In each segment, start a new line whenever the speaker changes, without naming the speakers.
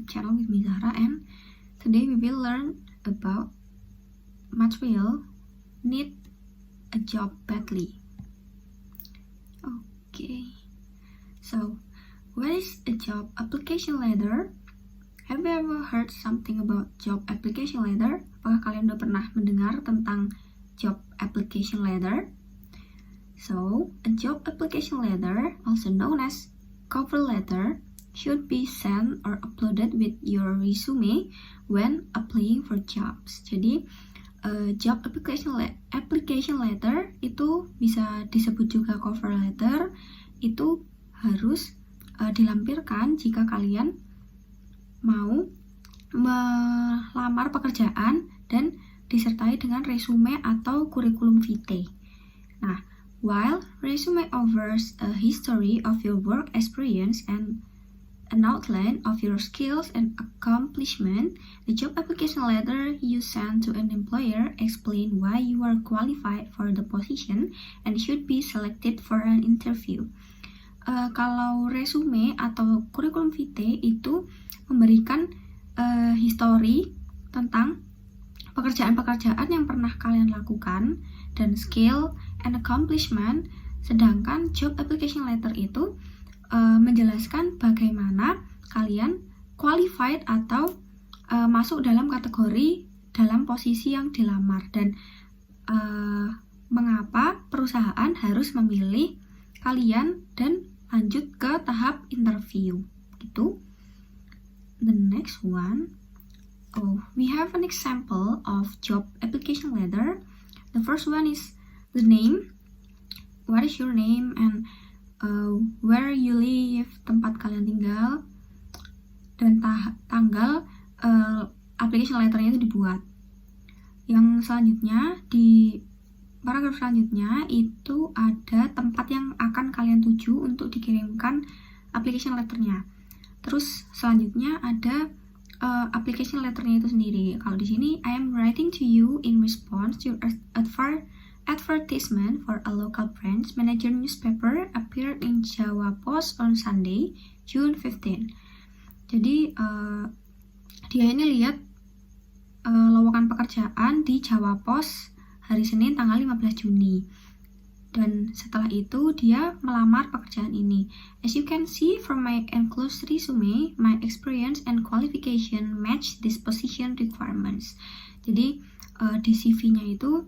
YouTube channel with me Zahra, and today we will learn about material need a job badly. Okay, so what is a job application letter? Have you ever heard something about job application letter? Apakah kalian udah pernah mendengar tentang job application letter? So, a job application letter, also known as cover letter, should be sent or uploaded with your resume when applying for jobs. Jadi, job application letter itu bisa disebut juga cover letter, itu harus dilampirkan jika kalian mau melamar pekerjaan dan disertai dengan resume atau kurikulum vitae. Nah, while resume offers a history of your work experience and an outline of your skills and accomplishment, the job application letter you send to an employer explain why you are qualified for the position and should be selected for an interview. Kalau resume atau kurikulum vitae itu memberikan history tentang pekerjaan-pekerjaan yang pernah kalian lakukan dan skill and accomplishment, sedangkan job application letter itu menjelaskan bagaimana kalian qualified atau masuk dalam kategori dalam posisi yang dilamar dan mengapa perusahaan harus memilih kalian dan lanjut ke tahap interview gitu. The next one, we have an example of job application letter. The first one is the name. What is your name and where you live, tempat kalian tinggal, dan tanggal application letternya itu dibuat. Yang selanjutnya, di paragraf selanjutnya itu ada tempat yang akan kalian tuju untuk dikirimkan application letternya. Terus selanjutnya ada application letternya itu sendiri. Kalau di sini, I am writing to you in response to your advertisement for a local branch manager newspaper appeared in Jawa Post on Sunday, June 15. Jadi dia ini lihat lowongan pekerjaan di Jawa Post hari Senin tanggal 15 Juni. Dan setelah itu dia melamar pekerjaan ini. As you can see from my enclosed resume, my experience and qualification match this position requirements. Jadi di CV-nya itu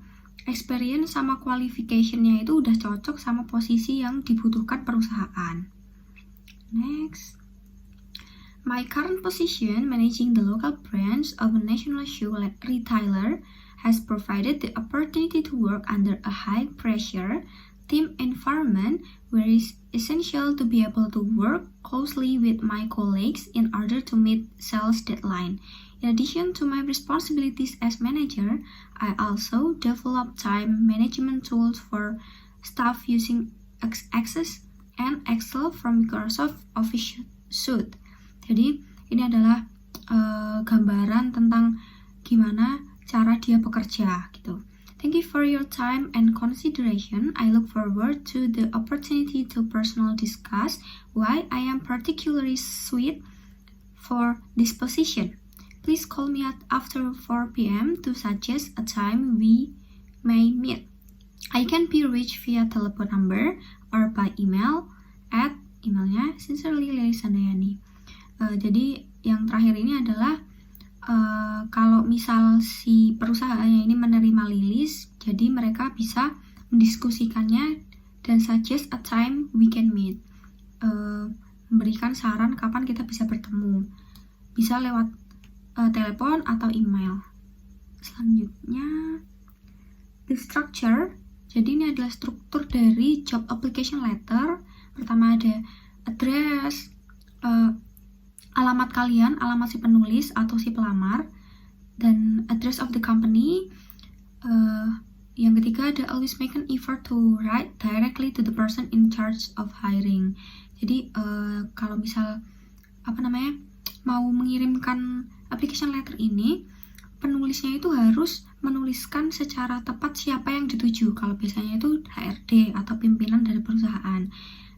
experience sama qualification-nya itu udah cocok sama posisi yang dibutuhkan perusahaan. Next. My current position managing the local branch of a national shoe retailer has provided the opportunity to work under a high-pressure team environment where it is essential to be able to work closely with my colleagues in order to meet sales deadline. In addition to my responsibilities as manager, I also develop time management tools for staff using Access and Excel from Microsoft Office Suite. Jadi ini adalah gambaran tentang gimana cara dia bekerja gitu. Thank you for your time and consideration. I look forward to the opportunity to personally discuss why I am particularly suited for this position. Please call me after 4 p.m. to suggest a time we may meet. I can be reached via telephone number or by email at emailnya Sincerely Lilis Handayani. Jadi yang terakhir ini adalah kalau misal si perusahaannya ini menerima Lilis, jadi mereka bisa mendiskusikannya dan suggest a time we can meet. Memberikan saran kapan kita bisa bertemu. Bisa lewat telepon atau email. Selanjutnya, the structure. Jadi ini adalah struktur dari job application letter. Pertama ada address, alamat kalian, alamat si penulis atau si pelamar, dan address of the company. Yang ketiga ada always make an effort to write directly to the person in charge of hiring. Jadi kalau misal mau mengirimkan application letter ini, penulisnya itu harus menuliskan secara tepat siapa yang dituju. Kalau biasanya itu HRD atau pimpinan dari perusahaan.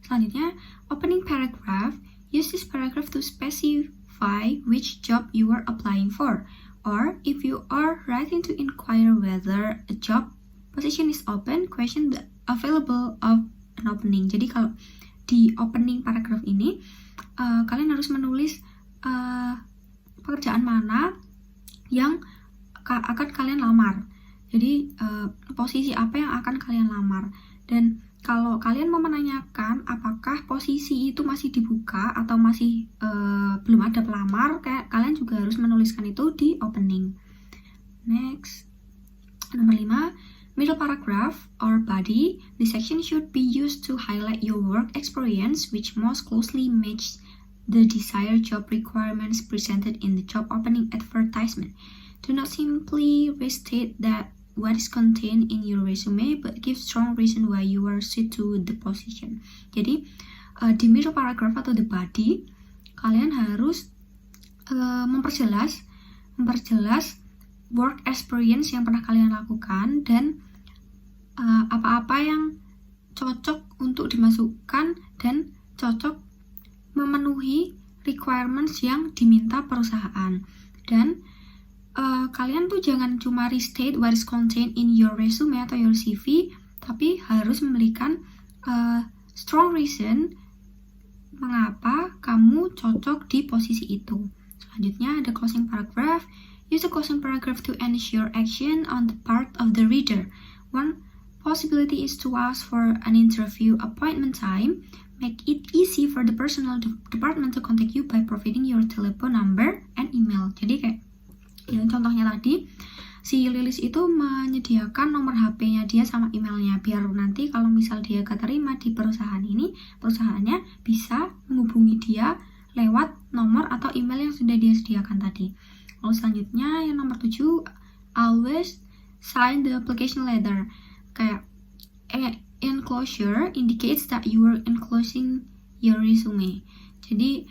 Selanjutnya, opening paragraph. Use this paragraph to specify specify which job you are applying for. Or if you are writing to inquire whether a job position is open, question the available of an opening. Jadi kalau di opening paragraph ini kalian harus menulis pekerjaan mana yang akan kalian lamar. Jadi posisi apa yang akan kalian lamar. Dan kalau kalian mau menanyakan apakah posisi itu masih dibuka atau masih belum ada pelamar, kalian juga harus menuliskan itu di opening. Next, nomor 5, middle paragraph or body. This section should be used to highlight your work experience which most closely matches the desired job requirements presented in the job opening advertisement. Do not simply restate that what is contained in your resume, but give strong reason why you are suited to the position. Jadi di middle paragraph atau the body, kalian harus memperjelas work experience yang pernah kalian lakukan dan apa-apa yang cocok untuk dimasukkan dan cocok memenuhi requirements yang diminta perusahaan. Dan kalian tuh jangan cuma restate what is contained in your resume atau your CV, tapi harus memberikan strong reason mengapa kamu cocok di posisi itu. Selanjutnya ada closing paragraph. Use the closing paragraph to ensure action on the part of the reader. One possibility is to ask for an interview appointment time. Make it easy for the personal department to contact you by providing your telephone number and email. Jadi kayak yang contohnya tadi, si Lilis itu menyediakan nomor HP-nya dia sama emailnya, biar nanti kalau misal dia keterima di perusahaan ini, perusahaannya bisa menghubungi dia lewat nomor atau email yang sudah dia sediakan tadi. Lalu selanjutnya yang nomor 7, always sign the application letter. Kayak enclosure indicates that you are enclosing your resume. Jadi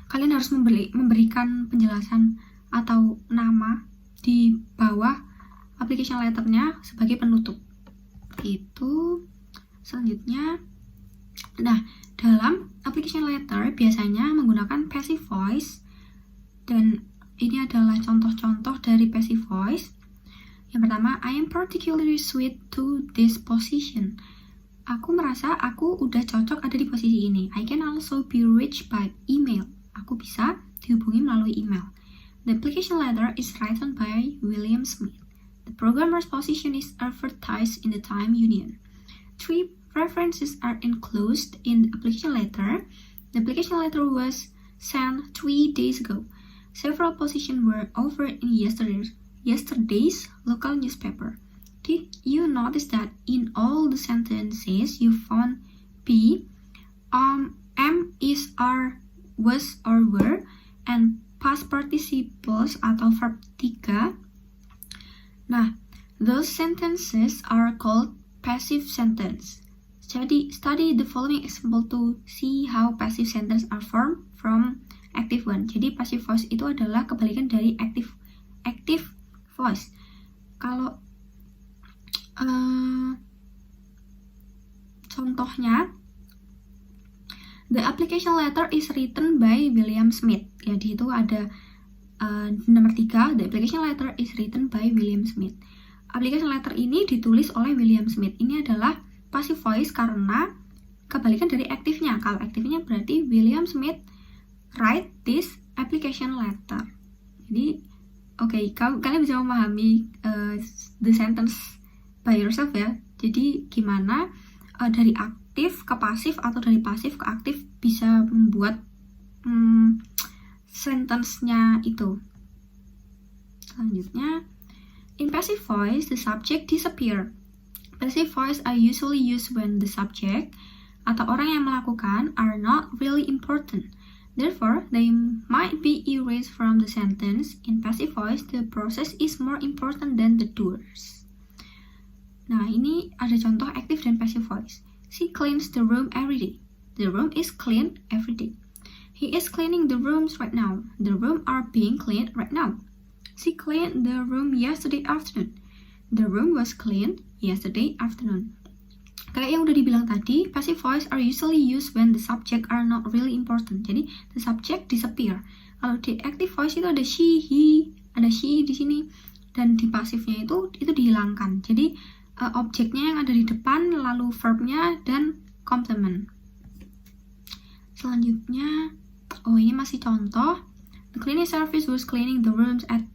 kalian harus memberikan penjelasan atau nama di bawah application letternya sebagai penutup. Itu selanjutnya. Nah, dalam application letter biasanya menggunakan passive voice, dan ini adalah contoh-contoh dari passive voice. Yang pertama, I am particularly suited to this position. Aku merasa aku udah cocok ada di posisi ini. I can also be reached by email. Aku bisa dihubungi melalui email. The application letter is written by William Smith. The programmer's position is advertised in the Time Union. 3 references are enclosed in the application letter. The application letter was sent 3 days ago. Several positions were offered in yesterday's local newspaper. Did you notice that in all the sentences you found be, am, is, are, was, or were, and past participles atau verb 3. Nah, those sentences are called passive sentence. Jadi, study the following example to see how passive sentence are formed from active one. Jadi, passive voice itu adalah kebalikan dari active voice. Kalau contohnya, the application letter is written by William Smith. Jadi itu ada nomor 3, the application letter is written by William Smith. Application letter ini ditulis oleh William Smith. Ini adalah passive voice karena kebalikan dari aktifnya. Kalau aktifnya berarti William Smith write this application letter. Jadi, kalian bisa memahami the sentence by yourself ya. Jadi gimana dari aktif ke pasif atau dari pasif ke aktif bisa membuat sentence-nya itu. Selanjutnya, in passive voice, the subject disappear. Passive voice are usually used when the subject atau orang yang melakukan are not really important. Therefore, they might be erased from the sentence. In passive voice, the process is more important than the doers. Nah, ini ada contoh active dan passive voice. She cleans the room every day. The room is cleaned every day. He is cleaning the rooms right now. The rooms are being cleaned right now. She cleaned the room yesterday afternoon. The room was cleaned yesterday afternoon. kayak yang udah dibilang tadi, passive voice are usually used when the subject are not really important. Jadi the subject disappear. Kalau di active voice itu ada she, he, ada she di sini, dan di pasifnya itu dihilangkan. Jadi objeknya yang ada di depan, lalu verbnya dan complement. Selanjutnya, ini masih contoh. The cleaning service was cleaning the rooms at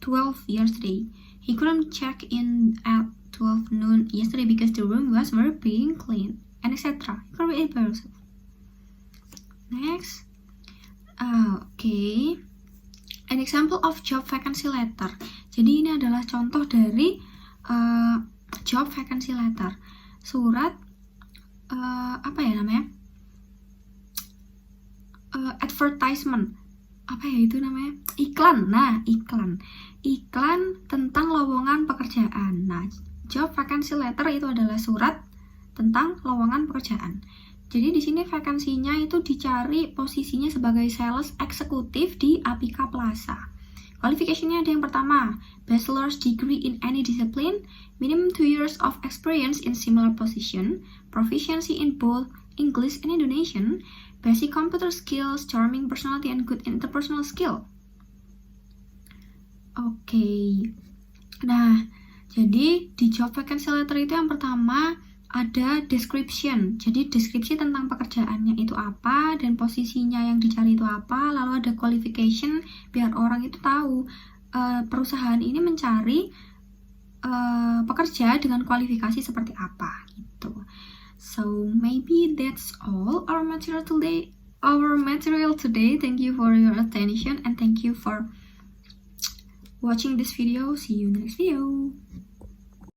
12 yesterday. He couldn't check in at 12 noon yesterday because the room were being cleaned, and etc. You can read it by yourself. Next, okay, an example of job vacancy letter. Jadi ini adalah contoh dari job vacancy letter, surat apa ya namanya? Advertisement. Apa ya itu namanya? Iklan. Nah, iklan tentang lowongan pekerjaan. Nah, job vacancy letter itu adalah surat tentang lowongan pekerjaan. Jadi di sini vakansinya itu dicari posisinya sebagai sales eksekutif di Apika Plaza. Qualification-nya ada yang pertama, bachelor's degree in any discipline, minimum 2 years of experience in similar position, proficiency in both English and Indonesian, basic computer skills, charming personality, and good interpersonal skill. Oke. Nah, jadi di job vacancy letter itu yang pertama ada description. Jadi deskripsi tentang pekerjaannya itu apa dan posisinya yang dicari itu apa. Lalu ada qualification biar orang itu tahu perusahaan ini mencari pekerja dengan kualifikasi seperti apa gitu. So maybe that's all our material today. Thank you for your attention and thank you for watching this video. See you next video.